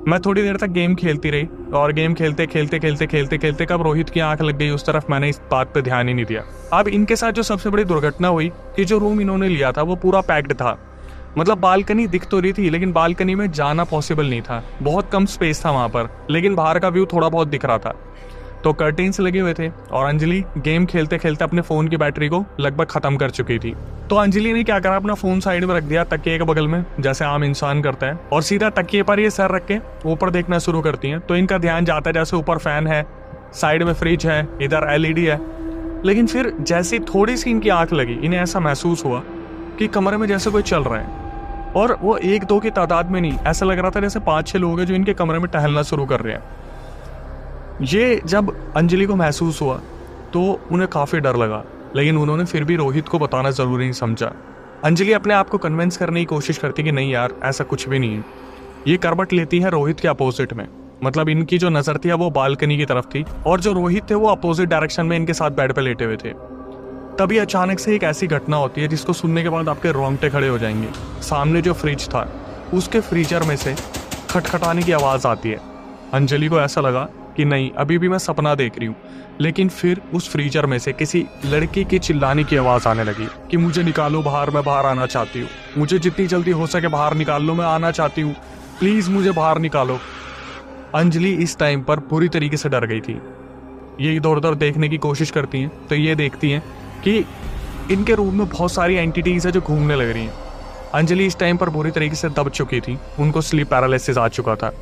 मैं थोड़ी देर तक गेम खेलती रही और गेम खेलते खेलते खेलते खेलते खेलते कब रोहित की आंख लग गई उस तरफ, मैंने इस बात पे ध्यान ही नहीं दिया। अब इनके साथ जो सबसे बड़ी दुर्घटना हुई कि जो रूम इन्होंने लिया था वो पूरा पैक्ड था। मतलब बालकनी दिख तो रही थी लेकिन बालकनी में जाना पॉसिबल नहीं था, बहुत कम स्पेस था वहां पर, लेकिन बाहर का व्यू थोड़ा बहुत दिख रहा था। तो कर्टेन्स लगे हुए थे और अंजलि गेम खेलते खेलते अपने फोन की बैटरी को लगभग खत्म कर चुकी थी। तो अंजलि ने क्या करा, अपना फोन साइड में रख दिया तकिए के बगल में, जैसे आम इंसान करता है, और सीधा तकिए पर ये सर रख के ऊपर देखना शुरू करती हैं। तो इनका ध्यान जाता है जैसे ऊपर फैन है, साइड में फ्रिज है, इधर एलईडी है। लेकिन फिर जैसे थोड़ी सी इनकी आंख लगी, इन्हें ऐसा महसूस हुआ कि कमरे में जैसे कोई चल रहा है, और वो 1-2 की तादाद में नहीं, ऐसा लग रहा था जैसे 5-6 लोग हैं जो इनके कमरे में टहलना शुरू कर रहे हैं। ये जब अंजलि को महसूस हुआ तो उन्हें काफ़ी डर लगा, लेकिन उन्होंने फिर भी रोहित को बताना ज़रूरी नहीं समझा। अंजलि अपने आप को कन्विंस करने की कोशिश करती कि नहीं यार, ऐसा कुछ भी नहीं है। ये करवट लेती है रोहित के अपोजिट में, मतलब इनकी जो नज़र थी वो बालकनी की तरफ थी और जो रोहित थे वो अपोजिट डायरेक्शन में इनके साथ बेड पर लेटे हुए थे। तभी अचानक से एक ऐसी घटना होती है जिसको सुनने के बाद आपके रोंगटे खड़े हो जाएंगे। सामने जो फ्रिज था उसके फ्रीजर में से खटखटाने की आवाज़ आती है। अंजलि को ऐसा लगा कि नहीं, अभी भी मैं सपना देख रही हूँ, लेकिन फिर उस फ्रीजर में से किसी लड़की की चिल्लाने की आवाज़ आने लगी कि मुझे निकालो बाहर, मैं बाहर आना चाहती हूँ, मुझे जितनी जल्दी हो सके बाहर निकाल लो, मैं आना चाहती हूँ, प्लीज़ मुझे बाहर निकालो। अंजलि इस टाइम पर पूरी तरीके से डर गई थी। ये इधर उधर देखने की कोशिश करती हैं तो ये देखती हैं कि इनके रूम में बहुत सारी एंटिटीज़ है जो घूमने लग रही हैं। अंजलि इस टाइम पर पूरी तरीके से दब चुकी थी, उनको स्लीप पैरालिसिस आ चुका था।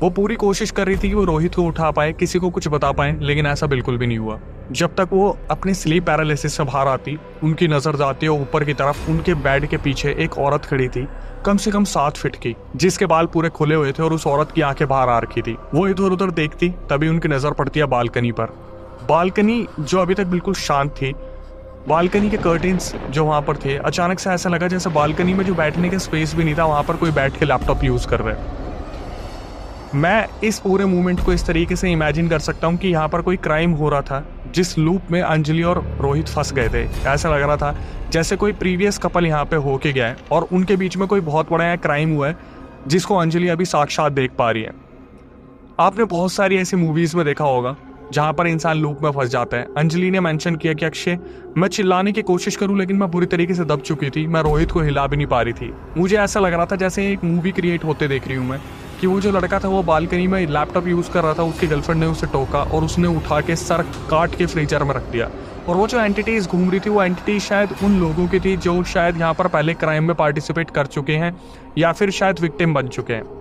वो पूरी कोशिश कर रही थी कि वो रोहित को उठा पाए, किसी को कुछ बता पाए, लेकिन ऐसा बिल्कुल भी नहीं हुआ। जब तक वो अपनी स्लीप पैरालिसिस से बाहर आती, उनकी नजर जाती है ऊपर की तरफ। उनके बेड के पीछे एक औरत खड़ी थी, कम से कम 7 फीट की, जिसके बाल पूरे खुले हुए थे और उस औरत की आंखें बाहर आ रखी थी। वो इधर उधर देखती, तभी उनकी नजर पड़ती है बालकनी पर। बालकनी जो अभी तक बिल्कुल शांत थी, बालकनी के कर्टेन्स जो वहां पर थे, अचानक से ऐसा लगा जैसे बालकनी में जो बैठने का स्पेस भी नहीं था, वहां पर कोई बैठ के लैपटॉप यूज कर रहा है। मैं इस पूरे मूवमेंट को इस तरीके से इमेजिन कर सकता हूँ कि यहाँ पर कोई क्राइम हो रहा था जिस लूप में अंजलि और रोहित फंस गए थे। ऐसा लग रहा था जैसे कोई प्रीवियस कपल यहाँ पे होके गया है और उनके बीच में कोई बहुत बड़ा क्राइम हुआ है जिसको अंजलि अभी साक्षात देख पा रही है। आपने बहुत सारी ऐसी मूवीज में देखा होगा जहाँ पर इंसान लूप में फंस जाता है। अंजलि ने मेंशन किया कि अक्षय, मैं चिल्लाने की कोशिश करूं लेकिन मैं बुरी तरीके से दब चुकी थी, मैं रोहित को हिला भी नहीं पा रही थी। मुझे ऐसा लग रहा था जैसे एक मूवी क्रिएट होते देख रही हूँ मैं, कि वो जो लड़का था वो बालकनी में लैपटॉप यूज़ कर रहा था, उसकी गर्लफ्रेंड ने उसे टोका और उसने उठा के सर काट के फ्रीजर में रख दिया। और वो जो एंटिटीज घूम रही थी वो एंटिटी शायद उन लोगों की थी जो शायद यहाँ पर पहले क्राइम में पार्टिसिपेट कर चुके हैं या फिर शायद विक्टिम बन चुके हैं।